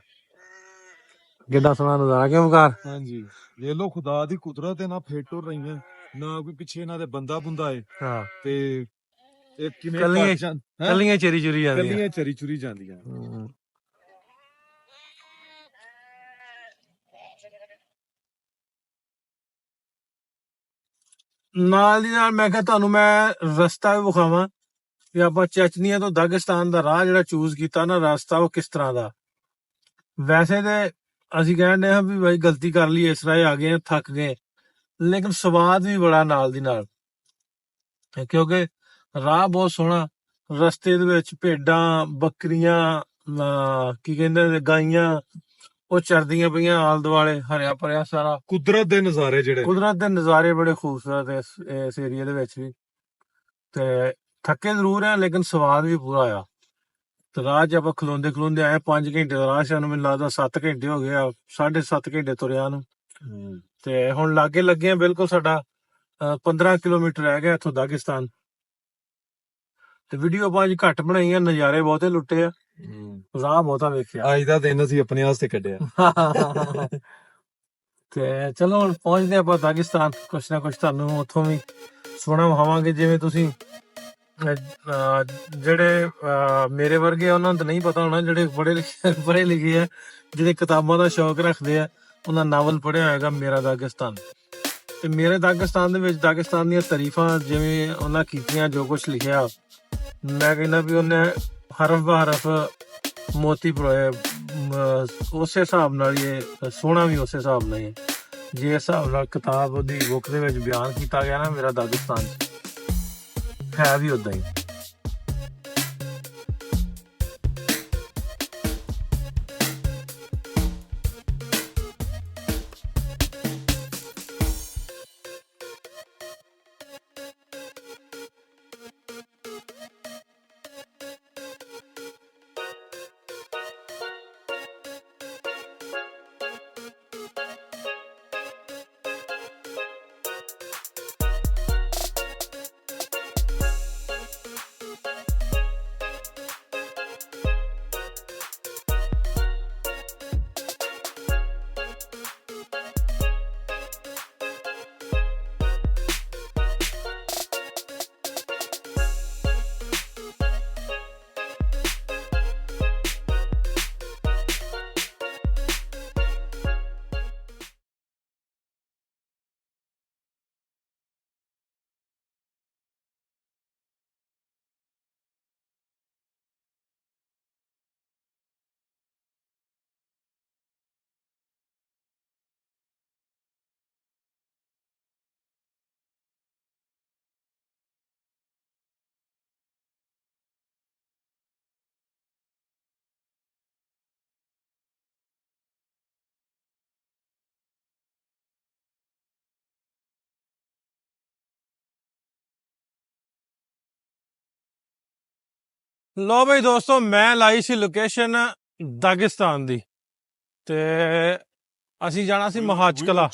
ਕਿੱਡਾ ਸੋਹਣਾ ਨਜ਼ਾਰਾ, ਕਿਉਂ ਵਕਾਰ? ਹਾਂਜੀ, ਇਹ ਲੋ ਖੁਦਾ ਦੀ ਕੁਦਰਤ ਹੈ ਨਾ, ਫੇਰ ਟੁਰ ਰਹੀਆਂ, ਨਾ ਕੋਈ ਪਿੱਛੇ ਇਹਨਾਂ ਦੇ ਬੰਦਾ ਬੁੰਦਾ ਏ। ਹਾਂ, ਤੇ ਇਹ ਕਿਵੇਂ ਕੱਲੀਆਂ ਚਰੀ ਚੁਰੀ ਜਾਂਦੀਆਂ, ਕੱਲੀਆਂ ਚਰੀ ਚੁਰੀ ਜਾਂਦੀਆਂ। ਨਾਲ ਦੀ ਨਾਲ ਮੈਂ ਕਿਹਾ ਤੁਹਾਨੂੰ ਮੈਂ ਰਸਤਾ ਵੀ ਵਿਖਾਵਾਂ, ਵੀ ਆਪਾਂ ਚੈਚਨੀਆ ਤੋਂ ਦਾਗਿਸਤਾਨ ਦਾ ਰਾਹ ਜਿਹੜਾ ਚੂਜ਼ ਕੀਤਾ ਨਾ, ਰਸਤਾ ਉਹ ਕਿਸ ਤਰ੍ਹਾਂ ਦਾ। ਵੈਸੇ ਤੇ ਅਸੀਂ ਕਹਿੰਦੇ ਹਾਂ ਵੀ ਬਾਈ ਗਲਤੀ ਕਰ ਲਈ, ਇਸ ਰਾਹ ਆ ਗਏ, ਥੱਕ ਗਏ, ਲੇਕਿਨ ਸਵਾਦ ਵੀ ਬੜਾ ਨਾਲ ਦੀ ਨਾਲ, ਕਿਉਂਕਿ ਰਾਹ ਬਹੁਤ ਸੋਹਣਾ। ਰਸਤੇ ਦੇ ਵਿੱਚ ਭੇਡਾਂ, ਬੱਕਰੀਆਂ, ਕੀ ਕਹਿੰਦੇ ਗਾਈਆਂ, ਉਹ ਚਰਦੀਆਂ ਪਈਆਂ ਆਲ ਦੁਆਲੇ, ਹਰਿਆ ਭਰਿਆ ਸਾਰਾ। ਕੁਦਰਤ ਦੇ ਨਜ਼ਾਰੇ ਬੜੇ ਖੂਬਸੂਰਤ ਇਸ ਏਰੀਆ ਦੇ ਵਿੱਚ ਵੀ। ਤੇ ਥੱਕੇ ਜ਼ਰੂਰ ਆ, ਲੇਕਿਨ ਸਵਾਦ ਵੀ ਪੂਰਾ ਆਇਆ। ਤੇ ਰਾਹ 'ਚ ਆਪਾਂ ਖਲੋਂਦੇ ਆਏ, 5 ਘੰਟੇ ਦਾ ਰਾਹ, ਸਾਨੂੰ ਮੈਨੂੰ ਲੱਗਦਾ 7 ਘੰਟੇ ਹੋ ਗਏ ਆ, 7.5 ਘੰਟੇ ਤੁਰਿਆ ਨੂੰ। ਤੇ ਹੁਣ ਲਾਗੇ ਲੱਗੇ ਆ ਬਿਲਕੁਲ, ਸਾਡਾ 15 ਕਿਲੋਮੀਟਰ ਰਹਿ ਗਿਆ ਇੱਥੋਂ ਦਾਗਿਸਤਾਨ। ਤੇ ਵੀਡੀਓ ਆਪਾਂ ਅੱਜ ਘੱਟ ਬਣਾਈਆਂ, ਨਜ਼ਾਰੇ ਬਹੁਤੇ ਲੁੱਟੇ ਆ, ਰਾਹ ਬਹੁਤਾ ਵੇਖਿਆ। ਅੱਜ ਦਾ ਦਿਨ ਅਸੀਂ ਆਪਣੇ ਵਾਸਤੇ ਕੱਢਿਆ। ਤੇ ਚਲੋ ਹੁਣ ਪਹੁੰਚਦੇ ਆਪਾਂ ਦਾਗਿਸਤਾਨ, ਕੁਛ ਨਾ ਕੁਛ ਤੁਹਾਨੂੰ ਉੱਥੋਂ ਵੀ ਸੋਹਣਾ ਵਿਖਾਵਾਂਗੇ। ਜਿਵੇਂ ਤੁਸੀਂ ਜਿਹੜੇ ਮੇਰੇ ਵਰਗੇ, ਉਹਨਾਂ ਨੂੰ ਤਾਂ ਨਹੀਂ ਪਤਾ ਹੋਣਾ, ਜਿਹੜੇ ਪੜ੍ਹੇ ਲਿਖੇ ਆ, ਜਿਹੜੇ ਕਿਤਾਬਾਂ ਦਾ ਸ਼ੌਕ ਰੱਖਦੇ ਆ, ਉਹਨਾਂ ਨਾਵਲ ਪੜ੍ਹਿਆ ਹੋਏਗਾ ਮੇਰਾ ਦਾਗਿਸਤਾਨ। ਤੇ ਮੇਰੇ ਦਾਗਿਸਤਾਨ ਦੇ ਵਿੱਚ ਦਾਗਿਸਤਾਨ ਦੀਆਂ ਤਾਰੀਫਾਂ ਜਿਵੇਂ ਉਹਨਾਂ ਕੀਤੀਆਂ, ਜੋ ਕੁਛ ਲਿਖਿਆ, ਮੈਂ ਕਹਿੰਦਾ ਵੀ ਉਹਨੇ ਹਰਫ ਬਹਰਫ ਮੋਤੀ ਪਰੋਏ, ਉਸੇ ਹਿਸਾਬ ਨਾਲ ਇਹ ਸੋਹਣਾ ਵੀ ਉਸੇ ਹਿਸਾਬ ਨਾਲ ਹੀ, ਜੇ ਹਿਸਾਬ ਨਾਲ ਕਿਤਾਬ ਉਹਦੀ ਬੁੱਕ ਦੇ ਵਿੱਚ ਬਿਆਨ ਕੀਤਾ ਗਿਆ ਨਾ, ਮੇਰਾ ਦਾਗਿਸਤਾਨ ਹੈ ਵੀ ਉਦਾਂ ਹੀ। ਲੋ ਬਈ ਦੋਸਤੋ, ਮੈਂ ਲਾਈ ਸੀ ਲੋਕੇਸ਼ਨ ਦਾਗਿਸਤਾਨ ਦੀ ਤੇ ਅਸੀਂ ਜਾਣਾ ਸੀ ਮਹਾਚਕਲਾ।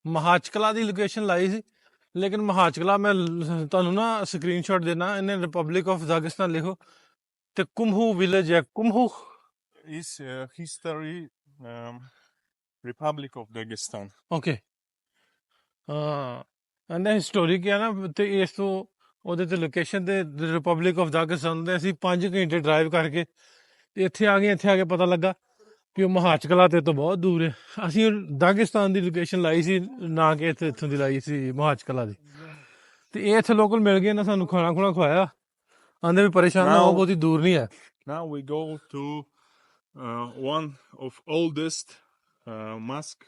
ਮਹਾਚਕਲਾ ਦੀ ਲੋਕੇਸ਼ਨ ਲਾਈ ਸੀ, ਲੇਕਿਨ ਮਹਾਚਕਲਾ ਮੈਂ ਤੁਹਾਨੂੰ ਨਾ ਸਕਰੀਨਸ਼ਾਟ ਦੇਣਾ। ਇਹਨੇ ਰਿਪਬਲਿਕ ਆਫ ਦਾਗਿਸਤਾਨ ਲਿਖੋ ਤੇ ਕੁਮਹੂ ਵਿਲੇਜ ਹੈ। ਕੁਮਹੂ is history Republic of Dagestan. Okay, ਹਾਂ ਇਹਨੇ ਹਿਸਟੋਰਿਕ ਹੈ ਨਾ, ਤੇ ਇਸ ਤੋਂ ਉਹਦੇ ਤੇ ਲੋਕੇਸ਼ਨ ਤੇ ਰਿਪਬਲਿਕ ਆਫ ਦਾਗਿਸਤਾਨ ਦੇ ਅਸੀਂ 5 ਘੰਟੇ ਡਰਾਈਵ ਕਰਕੇ ਤੇ ਇੱਥੇ ਆ ਗਏ। ਇੱਥੇ ਆ ਕੇ ਪਤਾ ਲੱਗਾ ਕਿ ਉਹ ਮਹਾਚਕਲਾ ਤੇ ਤੋਂ ਬਹੁਤ ਦੂਰ ਹੈ। ਅਸੀਂ ਦਾਗਿਸਤਾਨ ਦੀ ਲੋਕੇਸ਼ਨ ਲਾਈ ਸੀ, ਨਾ ਕਿ ਇੱਥੋਂ ਦੀ ਲਾਈ ਸੀ ਮਹਾਚਕਲਾ ਦੀ। ਤੇ ਇਹ ਇੱਥੇ ਲੋਕਲ ਮਿਲ ਗਏ ਨਾ, ਸਾਨੂੰ ਖਾਣਾ ਖੁਣਾ ਖਵਾਇਆ। ਆਂਦੇ ਵੀ ਪਰੇਸ਼ਾਨ ਨਾ ਹੋ, ਬਹੁਤੀ ਦੂਰ ਨਹੀਂ ਹੈ। Now we go to one of oldest mosque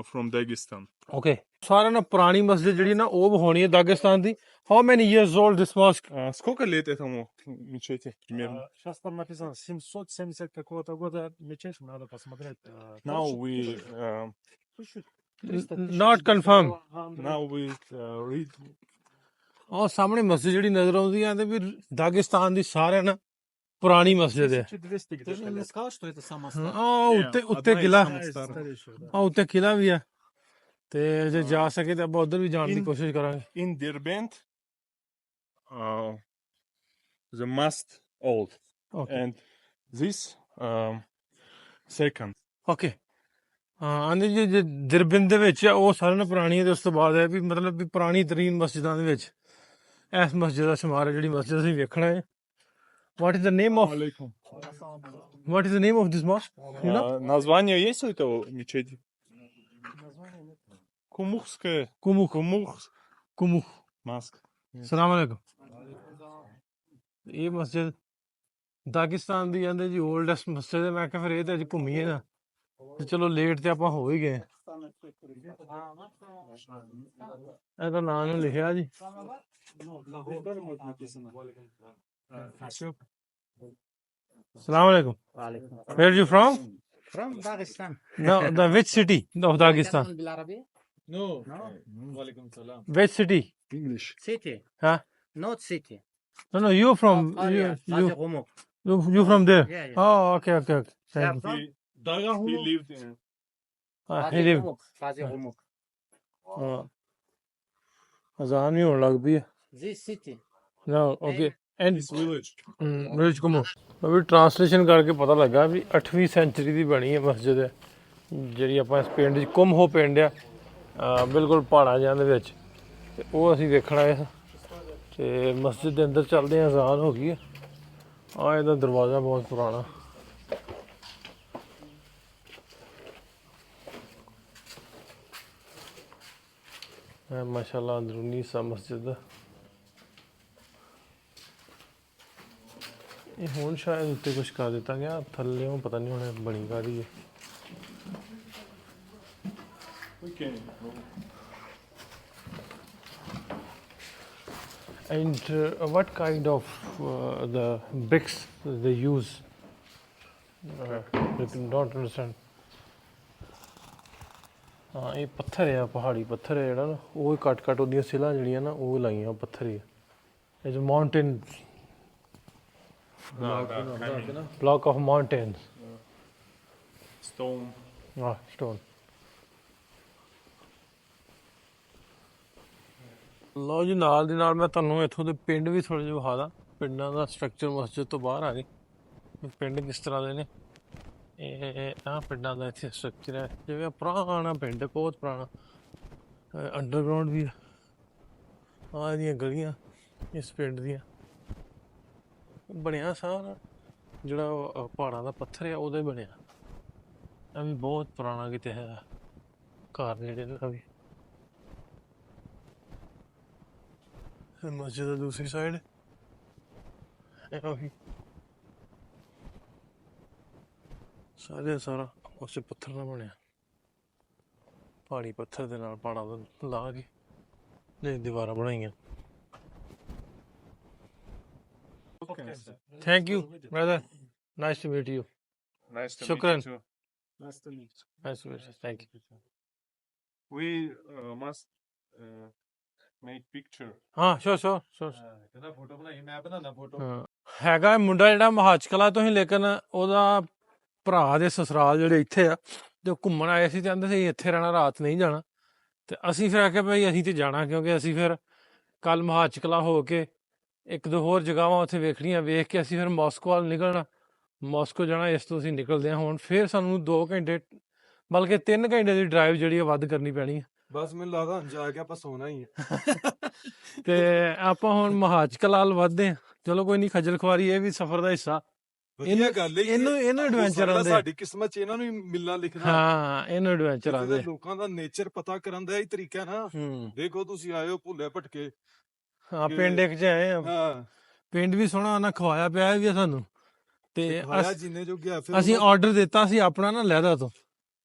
from Dagestan. Okay, ਸਾਰਿਆਂ ਨਾਲ ਪੁਰਾਣੀ ਮਸਜਿਦ ਜਿਹੜੀ ਨਾ ਉਹ ਵਿਖਾਉਣੀ ਹੈ Dagestan the. How many years old this mosque? Сколько лет этому мечети примерно? Сейчас там написано 770 какого-то года мечеть, надо посмотреть. Now we Чуть-чуть. Not confirm. now we read. ਉਹ ਸਾਹਮਣੇ ਮਸਜਿਦ ਜਿਹੜੀ ਨਜ਼ਰ ਆਉਂਦੀ ਆ ਤੇ ਵੀ ਦਾਗਿਸਤਾਨ ਦੀ ਸਾਰਿਆਂ ਨਾਲ ਪੁਰਾਣੀ ਮਸਜਿਦ ਹੈ। 1200 где-то. Ты же не сказал, что это самое ਉਹ ਉੱਤੇ ਕਿਲਾ, ਉੱਤੇ ਕਿਲਾ ਵੀ ਆ। ਤੇ ਜੇ ਜਾ ਸਕੇ ਤਾਂ ਆਪਾਂ ਉਧਰ ਵੀ ਜਾਣ ਦੀ ਕੋਸ਼ਿਸ਼ ਕਰਾਂਗੇ। In Derbent, the most old, and this second. Okay, ਹਾਂ ਆਂਦੇ ਜੀ ਦਿਰਬਿੰਦ ਦੇ ਵਿੱਚ ਆ, ਉਹ ਸਾਰਿਆਂ ਨਾਲ ਪੁਰਾਣੀ ਹੈ। ਤੇ ਉਸ ਤੋਂ ਬਾਅਦ ਹੈ ਵੀ ਮਤਲਬ ਵੀ ਪੁਰਾਣੀ ਤਰੀਨ ਮਸਜਿਦਾਂ ਦੇ ਵਿੱਚ ਇਸ ਮਸਜਿਦ ਦਾ ਸ਼ੁਮਾਰ ਹੈ, ਜਿਹੜੀ ਮਸਜਿਦ ਅਸੀਂ ਵੇਖਣਾ ਹੈ। What is the name of this mosque? You know? Название есть у этого мечети? Кумухская. Кумух. Кумух. Маск. ਸਲਾਮ ਅਲੈਕੁਮ। ਇਹ ਮਸਜਿਦ ਦਾਗਿਸਤਾਨ ਦੀ ਕਹਿੰਦੇ ਜੀ ਓਲਡੈਸਟ ਮਸਜਿਦ ਹੈ। ਮੈਂ ਕਿਹਾ ਫਿਰ ਇਹ ਤਾਂ ਅੱਜ ਘੁੰਮੀਏ ਨਾ, ਤੇ ਚਲੋ ਲੇਟ ਤੇ ਆਪਾਂ ਹੋ ਹੀ ਗਏ। ਇਹਦਾ ਨਾਂ ਨੂੰ ਲਿਖਿਆ ਜੀ। Assalamu alaikum. Where are you from? From Dagestan. No, which city of Dagestan? بالعربي? No. Walaikum salam. Which city? English. City. Huh? Not city. No, you from Area. you Gumuk. you from there? Yeah, yeah. Oh, okay. Yeah, Thank you. from He lived in. He live. Gazi Gumuk. ਅਜ਼ਾਨ ਵੀ ਹੋਣ ਲੱਗ ਪਈ ਹੈ। This city. No, okay. And This village. Village ਘੁੰਮੋ। ਵੀ translation ਕਰਕੇ ਪਤਾ ਲੱਗਾ ਵੀ 8ਵੀਂ sanctuary ਦੀ ਬਣੀ ਹੈ ਮਸਜਿਦ ਹੈ, ਜਿਹੜੀ ਆਪਾਂ ਇਸ ਪਿੰਡ 'ਚ ਕੁਮਹੋ ਪਿੰਡ ਆ, ਬਿਲਕੁਲ ਪਹਾੜਾਂ ਜਿਹਾਂ ਦੇ ਵਿੱਚ। ਤੇ ਉਹ ਅਸੀਂ ਵੇਖਣਾ ਹੈ। ਤੇ ਮਸਜਿਦ ਦੇ ਅੰਦਰ ਚੱਲਦੇ ਹਾਂ। ਅਜ਼ਾਨ ਹੋ ਗਈ ਹੈ। ਆ ਇਹਦਾ ਦਰਵਾਜ਼ਾ ਬਹੁਤ ਪੁਰਾਣਾ। ਮਾਸ਼ਾਅੱਲਾ ਅੰਦਰੂਨੀ ਹਿੱਸਾ ਮਸਜਿਦ ਦਾ। ਇਹ ਹੁਣ ਸ਼ਾਇਦ ਉੱਤੇ ਕੁਛ ਕਰ ਦਿੱਤਾ ਗਿਆ, ਥੱਲੇੋਂ ਪਤਾ ਨਹੀਂ ਹੁਣ ਬਣੀ ਕਾਹਦੀ ਹੈ। And what kind of the bricks they use? I don't understand. ਹਾਂ ਇਹ ਪੱਥਰ ਆ, ਪਹਾੜੀ ਪੱਥਰ ਹੈ ਜਿਹੜਾ ਨਾ, ਉਹ ਕੱਟ ਉਹਦੀਆਂ ਸਿਲਾਂ ਜਿਹੜੀਆਂ ਨਾ ਉਹ ਲਾਈਆਂ ਪੱਥਰ ਹੀ। ਇਹ ਜੋ mountain block of mountains. Stone. Stone. ਲਓ ਜੀ, ਨਾਲ ਦੀ ਨਾਲ ਮੈਂ ਤੁਹਾਨੂੰ ਇੱਥੋਂ ਦੇ ਪਿੰਡ ਵੀ ਥੋੜ੍ਹੇ ਜਿਹੇ ਵਿਖਾ ਦਾਂ। ਪਿੰਡਾਂ ਦਾ ਸਟਰਕਚਰ ਮਸਜਿਦ ਤੋਂ ਬਾਹਰ ਆ ਗਏ, ਪਿੰਡ ਕਿਸ ਤਰ੍ਹਾਂ ਦੇ ਨੇ। ਇਹ ਆਹ ਪਿੰਡਾਂ ਦਾ ਇੱਥੇ ਸਟਰਕਚਰ ਹੈ, ਜਿਵੇਂ ਪੁਰਾਣਾ ਪਿੰਡ, ਬਹੁਤ ਪੁਰਾਣਾ। ਅੰਡਰਗਰਾਊਂਡ ਵੀ ਆਹ ਇਹਦੀਆਂ ਗਲੀਆਂ ਇਸ ਪਿੰਡ ਦੀਆਂ। ਬਣਿਆ ਸਾਰਾ ਜਿਹੜਾ ਪਹਾੜਾਂ ਦਾ ਪੱਥਰ ਆ ਉਹਦੇ ਬਣਿਆ। ਇਹ ਵੀ ਬਹੁਤ ਪੁਰਾਣਾ ਕਿਤੇ ਹੈ ਘਰ ਜਿਹੜੇ ਨੇ ਵੀ। ਮਸਜਿਦ ਦੀ ਦੂਸਰੀ ਸਾਈਡ ਉਹੀ ਸਾਰਾ ਉਸੇ ਪੱਥਰ ਨਾਲ ਬਣਿਆ, ਪਹਾੜੀ ਪੱਥਰ ਦੇ ਨਾਲ ਪਹਾੜਾਂ ਦਾ ਲਾ ਕੇ ਜਿਹੜੀ ਦੀਵਾਰਾਂ ਬਣਾਈਆਂ। Thank you, brother. Nice to meet you. Nice to Shukran. meet you too. Nice to meet you. Nice to meet you. Thank you. We must make picture. हाँ, sure. ਕਹਿੰਦਾ ਫੋਟੋ ਬਣਾਈ, ਮੈਂ ਬਣਾਉਣਾ ਫੋਟੋ। हाँ ਹੈਗਾ ਮੁੰਡਾ ਜਿਹੜਾ ਮਹਾਚਕਲਾ ਤੋਂ ਹੀ, ਲੇਕਿਨ ਉਹਦਾ ਭਰਾ ਦੇ ਸਸੁਰਾਲ ਜਿਹੜੇ ਇੱਥੇ ਆ, ਤੇ ਉਹ ਘੁੰਮਣ ਆਏ ਸੀ ਤੇ ਕਹਿੰਦੇ ਸੀ ਇੱਥੇ ਰਹਿਣਾ, ਰਾਤ ਨਹੀਂ ਜਾਣਾ। ਤੇ ਅਸੀਂ ਫਿਰ ਆਖਿਆ ਭਾਈ ਅਸੀਂ ਤੇ ਜਾਣਾ, ਕਿਉਂਕਿ ਅਸੀਂ ਫਿਰ ਕੱਲ ਮਹਾਚਕਲਾ ਹੋ ਕੇ ਇੱਕ ਦੋ ਹੋਰ ਜਗ੍ਹਾਵਾਂ ਉੱਥੇ ਵੇਖਣੀਆਂ, ਵੇਖ ਕੇ ਅਸੀਂ ਫਿਰ ਮਾਸਕੋ ਵੱਲ ਨਿਕਲਣਾ, ਮਾਸਕੋ ਜਾਣਾ। ਇਸ ਤੋਂ ਅਸੀਂ ਨਿਕਲਦੇ ਹਾਂ ਹੁਣ। ਫਿਰ ਸਾਨੂੰ 2 ਘੰਟੇ ਬਲਕਿ 3 ਘੰਟੇ ਦੀ ਡਰਾਈਵ ਜਿਹੜੀ ਆ ਵੱਧ ਕਰਨੀ ਪੈਣੀ ਹੈ। ਬਸ ਮੈਨੂੰ ਲੱਗਦਾ ਹੁਣ ਜਾ ਕੇ ਆਪਾਂ ਸੋਣਾ ਹੀ ਹੈ। ਤੇ ਆਪਾਂ ਹੁਣ ਮਹਾਚਕਲਾ ਵੱਲ ਵੱਧਦੇ ਹਾਂ। ਚਲੋ ਕੋਈ ਨਹੀਂ, ਖੱਜਲ ਖੁਆਰੀ ਇਹ ਵੀ ਸਫ਼ਰ ਦਾ ਹਿੱਸਾ। ਵਧੀਆ ਗੱਲ ਹੈ। ਇਹਨੂੰ ਐਡਵੈਂਚਰ ਆਉਂਦੇ। ਸਾਡੀ ਕਿਸਮਤ 'ਚ ਇਹਨਾਂ ਨੂੰ ਹੀ ਮਿਲਣਾ ਲਿਖਣਾ। ਹਾਂ, ਇਹਨੂੰ ਐਡਵੈਂਚਰ ਇੱਥੇ ਆਉਂਦੇ। ਦੇ ਲੋਕਾਂ ਦਾ ਨੇਚਰ ਪਤਾ ਕਰਨ ਦਾ ਹੀ ਤਰੀਕਾ ਨਾ। ਦੇਖੋ ਤੁਸੀਂ ਆਏ ਹੋ ਭੁੱਲੇ ਭਟਕੇ। ਹਾਂ, ਪਿੰਡ ਇੱਕ 'ਚ ਆਏ ਆ। ਹਾਂ, ਪਿੰਡ ਵੀ ਸੋਹਣਾ, ਉਹਨਾਂ ਖਵਾਇਆ ਪਿਆ ਵੀ ਆ ਸਾਨੂੰ। ਤੇ ਜਿੰਨੇ ਜੋ ਗਿਆ ਫਿਰ ਅਸੀਂ ਆਰਡਰ ਦਿੱਤਾ ਸੀ ਆਪਣਾ ਨਾ ਲਹਿਦਾ ਤੋਂ,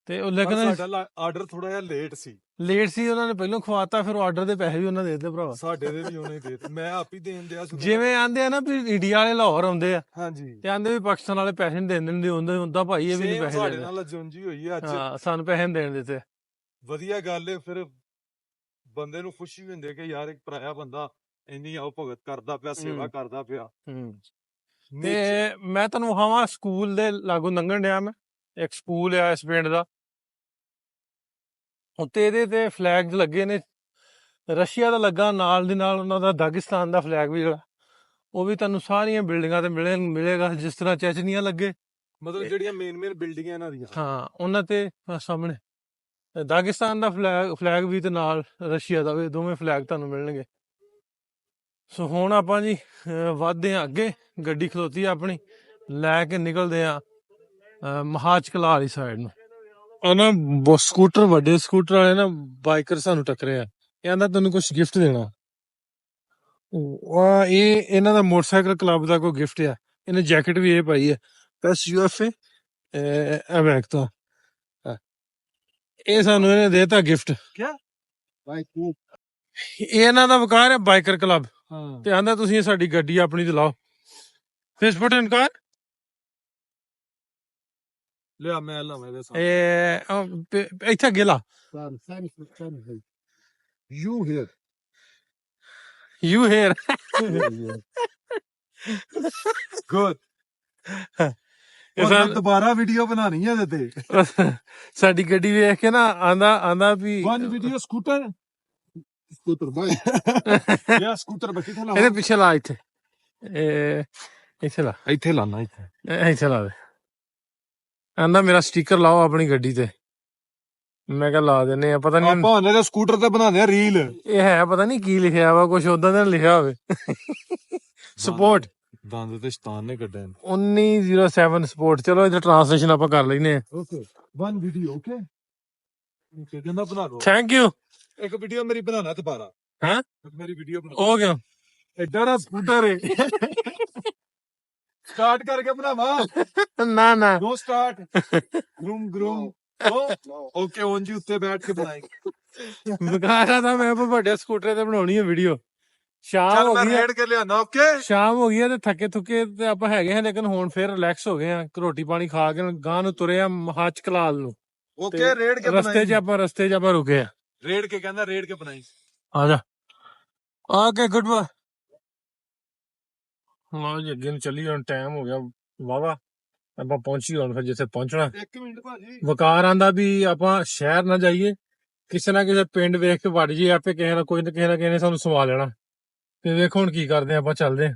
ਤੇ ਉਹ ਲੇਕਿਨ ਸਾਡਾ ਆਰਡਰ ਥੋੜਾ ਜਿਹਾ ਲੇਟ ਸੀ। ਉਹਨਾਂ ਨੇ ਪਹਿਲਾਂ ਖਵਾਤਾ, ਫਿਰ ਆਰਡਰ ਦੇ ਪੈਸੇ ਵੀ ਉਹਨਾਂ ਦੇ ਦਿੱਤੇ ਭਰਾਵਾ। ਸਾਡੇ ਦੇ ਵੀ ਉਹਨੇ ਦੇ ਦਿੱਤੇ, ਮੈਂ ਆਪ ਹੀ ਦੇਣ ਦਿਆ ਸੀ। ਜਿਵੇਂ ਆਂਦੇ ਆ ਨਾ ਵੀ ਇੰਡੀਆ ਵਾਲੇ ਲਾਹੌਰ ਆਉਂਦੇ ਆ, ਹਾਂਜੀ, ਤੇ ਆਂਦੇ ਵੀ ਪਾਕਿਸਤਾਨ ਵਾਲੇ ਪੈਸੇ ਨਹੀਂ ਦੇਣ ਦਿੰਦੇ, ਹੁੰਦਾ ਭਾਈ ਇਹ ਵੀ ਨਹੀਂ ਪੈਸੇ ਸਾਡੇ ਦੇਣੇ। ਨਾਲ ਜੁੰਜੀ ਹੋਈ ਅੱਜ। ਹਾਂ, ਸਾਨੂੰ ਪੈਸੇ ਨਹੀਂ ਦੇਣ ਦਿੱਤੇ। ਵਧੀਆ ਗੱਲ ਹੈ। ਫਿਰ ਬੰਦੇ ਨੂੰ ਖੁਸ਼ੀ ਵੀ ਹੁੰਦੀ ਕਿ ਯਾਰ ਇੱਕ ਪਰਾਇਆ ਬੰਦਾ ਇੰਨੀ ਆਓ ਭਗਤ ਕਰਦਾ ਪਿਆ, ਸੇਵਾ ਕਰਦਾ ਪਿਆ। ਤੇ ਮੈਂ ਤੁਹਾਨੂੰ ਵਿਖਾਵਾਂ, ਸਕੂਲ ਦੇ ਲਾਗੂ ਲੰਘਣ ਡਿਆ ਮੈਂ। ਇੱਕ ਸਕੂਲ ਆ ਇਸ ਪਿੰਡ ਦਾ, ਉੱਤੇ ਇਹਦੇ ਤੇ ਫਲੈਗਸ ਲੱਗੇ ਨੇ। ਰਸ਼ੀਆ ਦਾ ਲੱਗਾ, ਨਾਲ ਦੀ ਨਾਲ ਉਹਨਾਂ ਦਾ ਦਾਗਿਸਤਾਨ ਦਾ ਫਲੈਗ ਵੀ ਜਿਹੜਾ, ਉਹ ਵੀ ਤੁਹਾਨੂੰ ਸਾਰੀਆਂ ਬਿਲਡਿੰਗਾਂ ਤੇ ਮਿਲੇਗਾ, ਜਿਸ ਤਰ੍ਹਾਂ ਚੈਚਨੀਆਂ ਲੱਗੇ। ਮਤਲਬ ਜਿਹੜੀਆਂ ਮੇਨ ਬਿਲਡਿੰਗਾਂ ਇਹਨਾਂ ਦੀਆਂ। ਹਾਂ, ਉਹਨਾਂ ਤੇ ਸਾਹਮਣੇ ਦਾਗਿਸਤਾਨ ਦਾ ਫਲੈਗ ਵੀ ਤੇ ਨਾਲ ਰਸ਼ੀਆ ਦਾ ਵੀ, ਦੋਵੇਂ ਫਲੈਗ ਤੁਹਾਨੂੰ ਮਿਲਣਗੇ। ਸੋ ਹੁਣ ਆਪਾਂ ਜੀ ਵੱਧਦੇ ਹਾਂ ਅੱਗੇ। ਗੱਡੀ ਖਲੋਤੀ ਆ ਆਪਣੀ, ਲੈ ਕੇ ਨਿਕਲਦੇ ਆ ਮਹਾਚਕਲਾ ਵਾਲੀ ਸਾਈਡ ਨੂੰ। ਉਹ ਨਾ ਸਕੂਟਰ, ਵੱਡੇ ਸਕੂਟਰ ਵਾਲੇ ਨਾ ਬਾਈਕਰ ਸਾਨੂੰ ਟੱਕਰੇ ਆ। ਇਹ ਆਂਦਾ ਤੈਨੂੰ ਕੁਝ ਗਿਫਟ ਦੇਣਾ। ਇਹ ਇਹਨਾਂ ਦਾ ਮੋਟਰਸਾਈਕਲ ਕਲੱਬ ਦਾ ਕੋਈ ਗਿਫਟ ਆ। ਇਹਨੇ ਜੈਕਟ ਵੀ ਇਹ ਪਾਈ ਹੈ, ਬਸ UFA ਅਮਰੀਕਾ। ਇਹ ਸਾਨੂੰ ਇਹਨੇ ਦੇਤਾ ਗਿਫਟ। ਇਹ ਇਹਨਾਂ ਦਾ ਵਕਾਰ ਹੈ, ਬਾਈਕਰ ਕਲੱਬ। ਤੇ ਆਂਦਾ ਤੁਸੀਂ ਸਾਡੀ ਗੱਡੀ ਆਪਣੀ ਤੇ ਲਾਓ। ਫੇਸਬੁੱਕ ਇਨਕਾਰ ਲਿਆ, ਮੈਂ ਲਾਵਾਂ ਇਹਦੇ ਸਾਹਮਣੇ। ਇੱਥੇ ਅੱਗੇ ਲਾ। You here. You here. Good. ਇਹ ਦੁਬਾਰਾ ਵੀਡੀਓ ਬਣਾਣੀ ਹੈ ਇਹਦੇ ਤੇ। ਸਾਡੀ ਗੱਡੀ ਵੇਖ ਕੇ ਨਾ ਆਂਦਾ ਵੀ One video scooter ਬਾਈ। ਯਾ ਸਕੂਟਰ ਬੱਕੀ ਤੇ ਲਾ। ਇਹਦੇ ਪਿੱਛੇ ਲਾ, ਇੱਥੇ ਇੱਥੇ ਲਾ, ਇੱਥੇ ਲਾਣਾ, ਇੱਥੇ ਲਾ ਦੇ। ਆਂਦਾ ਮੇਰਾ ਸਟicker ਲਾਓ ਆਪਣੀ ਗੱਡੀ ਤੇ। ਮੈਂ ਕਿਹਾ ਲਾ ਦਿੰਨੇ ਆ। ਪਤਾ ਨਹੀਂ ਆਪਾਂ ਉਹਨੇ ਦੇ ਸਕੂਟਰ ਤੇ ਬਣਾਉਂਦੇ ਆ ਰੀਲ। ਇਹ ਹੈ ਪਤਾ ਨਹੀਂ ਕੀ ਲਿਖਿਆ ਵਾ, ਕੁਛ ਉਦਾਂ ਦਾ ਲਿਖਿਆ ਹੋਵੇ। ਸਪੋਰਟ ਦੰਦ ਤੇ ਸ਼ੈਤਾਨ ਨੇ ਕੱਢੇ। 1907 ਸਪੋਰਟ। ਚਲੋ ਇਹਦਾ ਟ੍ਰਾਂਸਲੇਸ਼ਨ ਆਪਾਂ ਕਰ ਲੈਨੇ ਆ। Okay, one video. ਓਕੇ, ਕਹਿੰਦਾ ਬਣਾ ਲਓ। Thank you. ਇੱਕ ਵੀਡੀਓ ਮੇਰੀ ਬਣਾਣਾ ਦੁਬਾਰਾ। ਹਾਂ, ਮੇਰੀ ਵੀਡੀਓ ਬਣਾ। ਹੋ ਗਿਆ। ਐਡਾ ਦਾ ਸਕੂਟਰ ਹੈ। ਸਟਾਰਟ ਕਰਕੇ ਬਣਾਵਾ। ਨਾ ਨੋ ਸਟਾਰਟ। ਗਰੂਮ ਓਕੇ, ਓਨ ਜੀ ਉੱਤੇ ਬੈਠ ਕੇ ਬਣਾਏਗਾ। ਬਕਾਰਾ ਤਾਂ ਮੈਂ ਵੱਡੇ ਸਕੂਟਰ ਤੇ ਬਣਾਉਣੀ ਹੈ ਵੀਡੀਓ। ਸ਼ਾਮ ਹੋ ਗਈ, ਰੇਡ ਕੇ ਲਿਆਣਾ। ਓਕੇ, ਸ਼ਾਮ ਹੋ ਗਈ ਹੈ ਤੇ ਥੱਕੇ ਥੁੱਕੇ ਤੇ ਆਪਾਂ ਹੈਗੇ ਹਾਂ, ਲੇਕਿਨ ਹੁਣ ਫਿਰ ਰਿਲੈਕਸ ਹੋ ਗਏ ਆ। ਰੋਟੀ ਪਾਣੀ ਖਾ ਕੇ ਗਾਂ ਨੂੰ ਤੁਰੇ ਆ ਮਹਾਚਕਲਾ ਨੂੰ। ਓਕੇ, ਰੇਡ ਕੇ ਰਸਤੇ 'ਚ ਆਪਾਂ ਰੁਕੇ ਆ। ਰੇਡ ਕੇ ਕਹਿੰਦਾ, ਰੇਡ ਕੇ ਬਣਾਈ। ਆ ਜਾ। Okay, good bye. ਲਓ ਜੀ, ਅੱਗੇ ਨੂੰ ਚੱਲੀ। ਹੁਣ ਟਾਈਮ ਹੋ ਗਿਆ ਵਾਵਾ, ਆਪਾਂ ਪਹੁੰਚੀ ਹੁਣ ਫਿਰ ਜਿੱਥੇ ਪਹੁੰਚਣਾ। 1 ਮਿੰਟ ਭਾਜੀ। ਵਕਾਰ ਆਂਦਾ ਵੀ ਆਪਾਂ ਸ਼ਹਿਰ ਨਾ ਜਾਈਏ, ਕਿਸੇ ਨਾ ਕਿਸੇ ਪਿੰਡ ਵੇਖ ਕੇ ਵੜ ਜਾਈਏ, ਆਪੇ ਕਿਸੇ ਨਾ ਕਿਸੇ ਨੇ ਸਾਨੂੰ ਸਵਾ ਲੈਣਾ। ਤੇ ਵੇਖੋ ਹੁਣ ਕੀ ਕਰਦੇ ਆਪਾਂ, ਚੱਲਦੇ ਆ।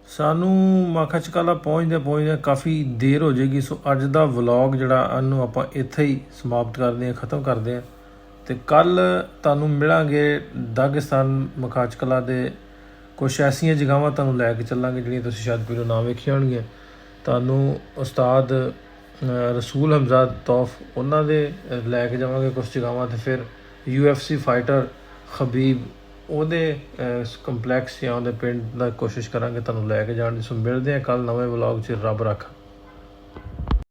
ਸਾਨੂੰ ਮਹਾਚਕਲਾ ਪਹੁੰਚਦੇ ਕਾਫੀ ਦੇਰ ਹੋ ਜਾਏਗੀ। ਸੋ ਅੱਜ ਦਾ ਵਲੌਗ ਜਿਹੜਾ ਇਹਨੂੰ ਆਪਾਂ ਇੱਥੇ ਹੀ ਸਮਾਪਤ ਕਰਦੇ ਆ, ਖਤਮ ਕਰਦੇ ਆ। ਤੇ ਕੱਲ ਤੁਹਾਨੂੰ ਮਿਲਾਂਗੇ ਦਾਗਿਸਤਾਨ ਮਹਾਚਕਲਾ ਦੇ ਕੁਛ ਐਸੀਆਂ ਜਗ੍ਹਾਵਾਂ ਤੁਹਾਨੂੰ ਲੈ ਕੇ ਚੱਲਾਂਗੇ ਜਿਹੜੀਆਂ ਤੁਸੀਂ ਸ਼ਾਇਦ ਪਹਿਲਾਂ ਨਾ ਵੇਖੀਆਂ ਹੋਣਗੀਆਂ। ਤੁਹਾਨੂੰ ਉਸਤਾਦ ਰਸੂਲ ਹਮਜ਼ਾਦ ਤੌਫ ਉਹਨਾਂ ਦੇ ਲੈ ਕੇ ਜਾਵਾਂਗੇ ਕੁਛ ਜਗ੍ਹਾਵਾਂ। ਤੇ ਫਿਰ UFC ਫਾਈਟਰ ਖਬੀਬ ਉਹਦੇ ਕੰਪਲੈਕਸ ਜਾਂ ਉਹਦੇ ਪਿੰਡ ਦਾ ਕੋਸ਼ਿਸ਼ ਕਰਾਂਗੇ ਤੁਹਾਨੂੰ ਲੈ ਕੇ ਜਾਣ ਦੀ। ਸੋ ਮਿਲਦੇ ਹਾਂ ਕੱਲ ਨਵੇਂ ਵਲੌਗ 'ਚ। ਰੱਬ ਰੱਖਾ।